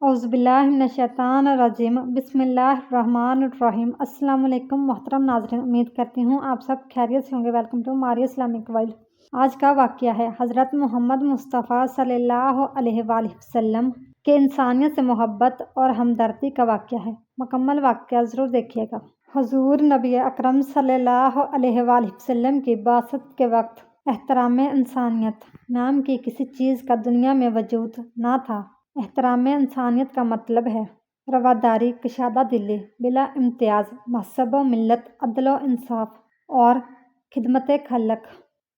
اعوذ باللہ من الشیطان الرجیم بسم اللہ الرحمن الرحیم۔ السلام علیکم محترم ناظرین، امید کرتی ہوں آپ سب خیریت سے ہوں گے۔ Welcome to Maria Islamic world. آج کا واقعہ ہے حضرت محمد مصطفیٰ صلی اللہ علیہ وآلہ وسلم کے انسانیت سے محبت اور ہمدردی کا واقعہ ہے۔ مکمل واقعہ ضرور دیکھیے گا۔ حضور نبی اکرم صلی اللہ علیہ وآلہ وسلم کی بعثت کے وقت احترام انسانیت نام کی کسی چیز کا دنیا میں وجود نہ تھا۔ احترام انسانیت کا مطلب ہے رواداری، کشادہ دلی، بلا امتیاز مذہب و ملت، عدل و انصاف اور خدمت خلق،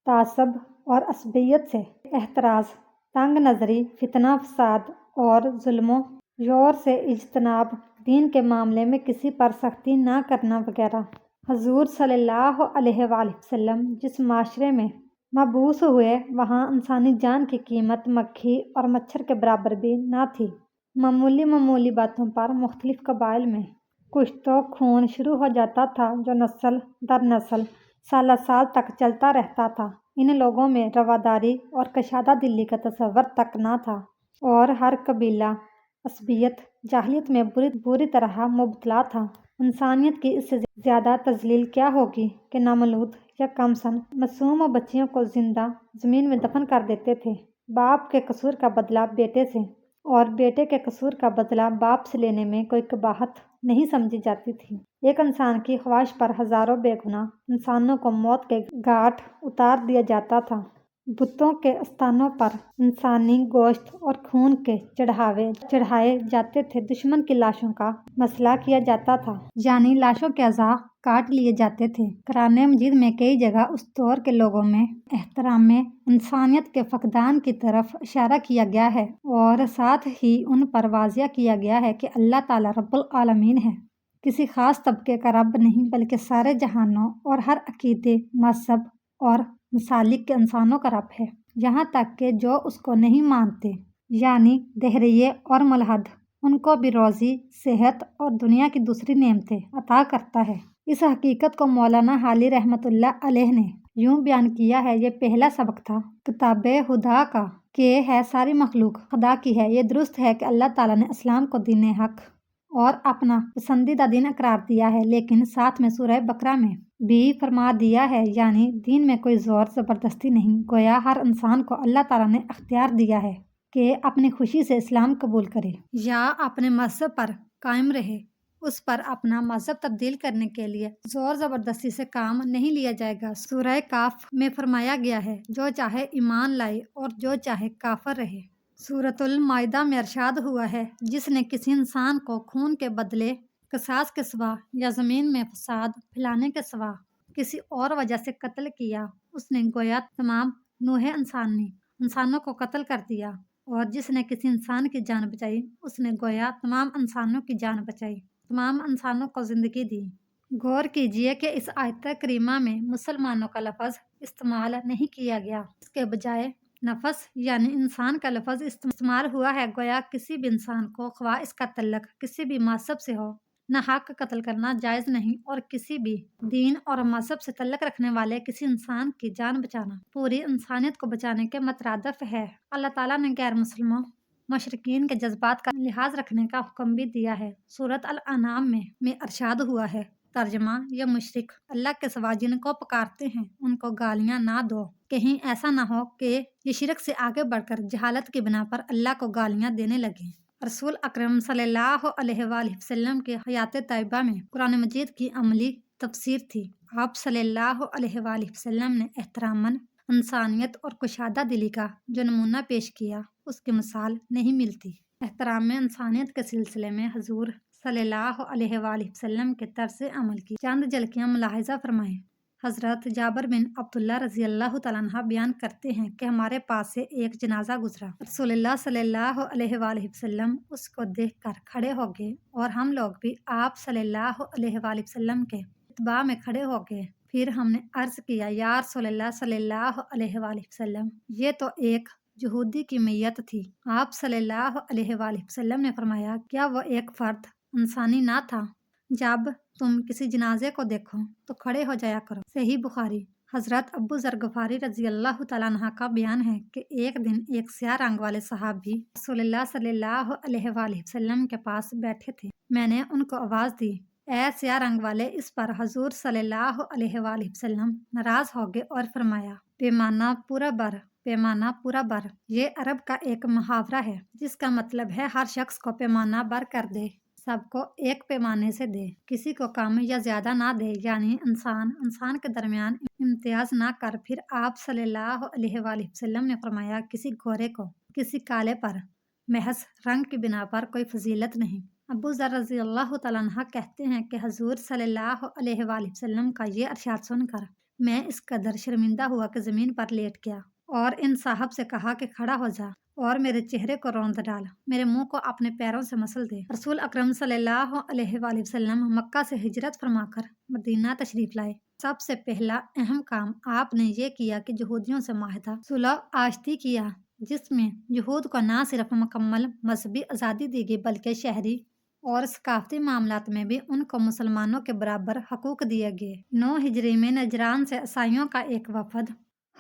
تعصب اور عصبیت سے احتراز، تنگ نظری، فتنہ فساد اور ظلم و جور سے اجتناب، دین کے معاملے میں کسی پر سختی نہ کرنا وغیرہ۔ حضور صلی اللہ علیہ وآلہ وسلم جس معاشرے میں مبعوث ہوئے وہاں انسانی جان کی قیمت مکھی اور مچھر کے برابر بھی نہ تھی۔ معمولی باتوں پر مختلف قبائل میں کشت و خون شروع ہو جاتا تھا جو نسل در نسل سالہ سال تک چلتا رہتا تھا۔ ان لوگوں میں رواداری اور کشادہ دلی کا تصور تک نہ تھا اور ہر قبیلہ عصبیت، جاہلیت میں بری طرح مبتلا تھا۔ انسانیت کی اس سے زیادہ تذلیل کیا ہوگی کہ نامولود یا کم سن معصوم و بچیوں کو زندہ زمین میں دفن کر دیتے تھے۔ باپ کے قصور کا بدلہ بیٹے سے اور بیٹے کے قصور کا بدلہ باپ سے لینے میں کوئی قباحت نہیں سمجھی جاتی تھی۔ ایک انسان کی خواہش پر ہزاروں بے گناہ انسانوں کو موت کے گھاٹ اتار دیا جاتا تھا۔ بتوں کے استانوں پر انسانی گوشت اور خون کے چڑھائے جاتے تھے۔ دشمن کی لاشوں کا مسئلہ کیا جاتا تھا، یعنی لاشوں کے اعضاء کاٹ لیے جاتے تھے۔ قرآن مجید میں کئی جگہ اس دور کے لوگوں میں احترام انسانیت کے فقدان کی طرف اشارہ کیا گیا ہے اور ساتھ ہی ان پر واضح کیا گیا ہے کہ اللہ تعالیٰ رب العالمین ہے، کسی خاص طبقے کا رب نہیں بلکہ سارے جہانوں اور ہر عقیدے، مذہب اور مسالک کے انسانوں کا رب ہے، یہاں تک کہ جو اس کو نہیں مانتے یعنی دہریے اور ملحد، ان کو بھی روزی، صحت اور دنیا کی دوسری نعمتیں عطا کرتا ہے۔ اس حقیقت کو مولانا حالی رحمۃ اللہ علیہ نے یوں بیان کیا ہے: یہ پہلا سبق تھا کتاب خدا کا کہ ہے ساری مخلوق خدا کی ہے۔ یہ درست ہے کہ اللہ تعالیٰ نے اسلام کو دین حق اور اپنا پسندیدہ دین قرار دیا ہے، لیکن ساتھ میں سورہ بقرہ میں بھی فرما دیا ہے، یعنی دین میں کوئی زور زبردستی نہیں، گویا ہر انسان کو اللہ تعالیٰ نے اختیار دیا ہے کہ اپنی خوشی سے اسلام قبول کرے یا اپنے مذہب پر قائم رہے۔ اس پر اپنا مذہب تبدیل کرنے کے لیے زور زبردستی سے کام نہیں لیا جائے گا۔ سورہ کاف میں فرمایا گیا ہے: جو چاہے ایمان لائے اور جو چاہے کافر رہے۔ سورۃ المائدہ میں ارشاد ہوا ہے: جس نے کسی انسان کو خون کے بدلے قصاص کے سوا یا زمین میں فساد پھیلانے کے سوا کسی اور وجہ سے قتل کیا، اس نے گویا تمام نوع انسانوں کو قتل کر دیا، اور جس نے کسی انسان کی جان بچائی، اس نے گویا تمام انسانوں کی جان بچائی، تمام انسانوں کو زندگی دی۔ غور کیجئے کہ اس آیت کریمہ میں مسلمانوں کا لفظ استعمال نہیں کیا گیا، اس کے بجائے نفس یعنی انسان کا لفظ استعمال ہوا ہے، گویا کسی بھی انسان کو خواہ اس کا تعلق کسی بھی مذہب سے ہو، ناحق قتل کرنا جائز نہیں، اور کسی بھی دین اور مذہب سے تعلق رکھنے والے کسی انسان کی جان بچانا پوری انسانیت کو بچانے کے مترادف ہے۔ اللہ تعالیٰ نے غیر مسلموں مشرکین کے جذبات کا لحاظ رکھنے کا حکم بھی دیا ہے۔ سورۃ الانعام میں ارشاد ہوا ہے: ترجمہ: یہ مشرک اللہ کے سوا جن کو پکارتے ہیں ان کو گالیاں نہ دو، کہیں ایسا نہ ہو کہ یہ شرک سے آگے بڑھ کر جہالت کی بنا پر اللہ کو گالیاں دینے لگیں۔ رسول اکرم صلی اللہ علیہ وآلہ وسلم کی حیات طیبہ میں قرآن مجید کی عملی تفسیر تھی۔ آپ صلی اللہ علیہ وآلہ وسلم نے احترام انسانیت اور کشادہ دلی کا جو نمونہ پیش کیا، اس کی مثال نہیں ملتی۔ احترام انسانیت کے سلسلے میں حضور صلی اللہ علیہ وآلہ وسلم کے طرز عمل کی چند جھلکیاں ملاحظہ فرمائیں۔ حضرت جابر بن عبداللہ رضی اللہ تعالیٰ عنہ بیان کرتے ہیں کہ ہمارے پاس سے ایک جنازہ گزرا، رسول اللہ صلی اللہ علیہ وآلہ وسلم اس کو دیکھ کر کھڑے ہو گئے اور ہم لوگ بھی آپ صلی اللہ علیہ وآلہ وسلم کے اتباع میں کھڑے ہو گئے۔ پھر ہم نے عرض کیا: یا رسول اللہ صلی اللہ علیہ وآلہ وسلم، یہ تو ایک یہودی کی میت تھی۔ آپ صلی اللہ علیہ وآلہ وسلم نے فرمایا: کیا وہ ایک فرد انسانی نہ تھا؟ جب تم کسی جنازے کو دیکھو تو کھڑے ہو جایا کرو۔ صحیح بخاری۔ حضرت ابو ذر غفاری رضی اللہ تعالیٰ عنہ کا بیان ہے کہ ایک دن ایک سیاہ رنگ والے صحابی رسول اللہ صلی اللہ علیہ وآلہ وسلم کے پاس بیٹھے تھے۔ میں نے ان کو آواز دی، اے سیاہ رنگ والے۔ اس پر حضور صلی اللہ علیہ وآلہ وسلم ناراض ہو گئے اور فرمایا، پیمانہ پورا بر، پیمانہ پورا بر۔ یہ عرب کا ایک محاورہ ہے جس کا مطلب ہے ہر شخص کو پیمانہ بر کر دے، سب کو ایک پیمانے سے دے، کسی کو کم یا زیادہ نہ دے، یعنی انسان کے درمیان امتیاز نہ کر۔ پھر آپ صلی اللہ علیہ وآلہ وسلم نے فرمایا، کسی گورے کو کسی کالے پر محض رنگ کی بنا پر کوئی فضیلت نہیں۔ ابو ذر رضی اللہ تعالیٰ عنہ کہتے ہیں کہ حضور صلی اللہ علیہ وآلہ وسلم کا یہ ارشاد سن کر میں اس قدر شرمندہ ہوا کہ زمین پر لیٹ گیا اور ان صاحب سے کہا کہ کھڑا ہو جا اور میرے چہرے کو روند ڈال، میرے منہ کو اپنے پیروں سے مسل دے۔ رسول اکرم صلی اللہ علیہ وآلہ وسلم مکہ سے ہجرت فرما کر مدینہ تشریف لائے۔ سب سے پہلا اہم کام آپ نے یہ کیا کہ یہودیوں سے معاہدہ صلح آشتی کیا، جس میں یہود کو نہ صرف مکمل مذہبی آزادی دی گئی بلکہ شہری اور ثقافتی معاملات میں بھی ان کو مسلمانوں کے برابر حقوق دیے گئے۔ 9 ہجری میں نجران سے عیسائیوں کا ایک وفد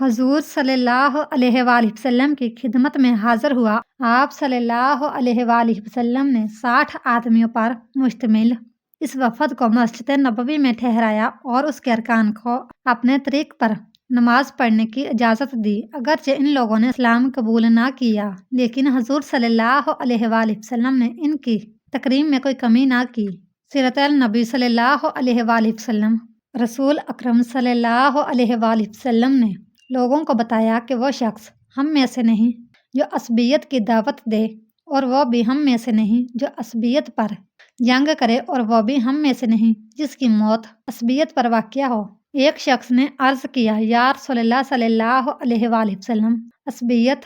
حضور صلی اللہ علیہ وآلہ وسلم کی خدمت میں حاضر ہوا۔ آپ صلی اللہ علیہ وآلہ وسلم نے 60 آدمیوں پر مشتمل اس وفد کو مسجد نبوی میں ٹھہرایا اور اس کے ارکان کو اپنے طریق پر نماز پڑھنے کی اجازت دی۔ اگرچہ ان لوگوں نے اسلام قبول نہ کیا، لیکن حضور صلی اللہ علیہ وآلہ وسلم نے ان کی تکریم میں کوئی کمی نہ کی۔ سیرت النبی صلی اللہ علیہ وآلہ وسلم۔ رسول اکرم صلی اللہ علیہ وآلہ وسلم نے لوگوں کو بتایا کہ وہ شخص ہم میں سے نہیں جو عصبیت کی دعوت دے، اور وہ بھی ہم میں سے نہیں جو عصبیت پر جنگ کرے، اور وہ بھی ہم میں سے نہیں جس کی موت عصبیت پر واقع ہو۔ ایک شخص نے عرض کیا، یا رسول اللہ صلی اللہ علیہ وآلہ وسلم، عصبیت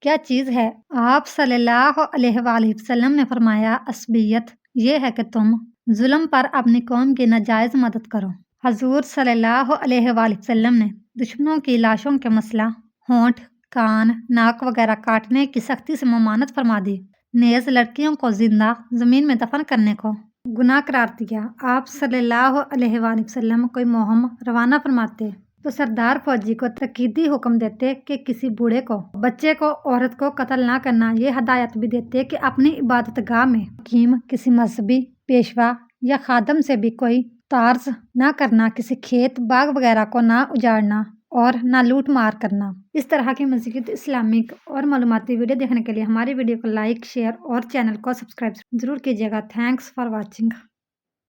کیا چیز ہے؟ آپ صلی اللہ علیہ وآلہ وسلم نے فرمایا، عصبیت یہ ہے کہ تم ظلم پر اپنی قوم کی ناجائز مدد کرو۔ حضور صلی اللہ علیہ وآلہ وسلم نے دشمنوں کی لاشوں کے مسئلہ، ہونٹ، کان، ناک وغیرہ کاٹنے کی سختی سے ممانعت فرما دی، نیز لڑکیوں کو زندہ زمین میں دفن کرنے کو گناہ قرار دیا۔ آپ صلی اللہ علیہ وآلہ وسلم کوئی مہم روانہ فرماتے تو سردار فوجی کو تاکیدی حکم دیتے کہ کسی بوڑھے کو، بچے کو، عورت کو قتل نہ کرنا۔ یہ ہدایت بھی دیتے کہ اپنی عبادت گاہ میں حکیم، کسی مذہبی پیشوا یا خادم سے بھی کوئی تعارض نہ کرنا، کسی کھیت باغ وغیرہ کو نہ اجاڑنا اور نہ لوٹ مار کرنا۔ اس طرح کی مزید اسلامک اور معلوماتی ویڈیو دیکھنے کے لیے ہماری ویڈیو کو لائک، شیئر اور چینل کو سبسکرائب ضرور کیجیے گا۔ Thanks for watching.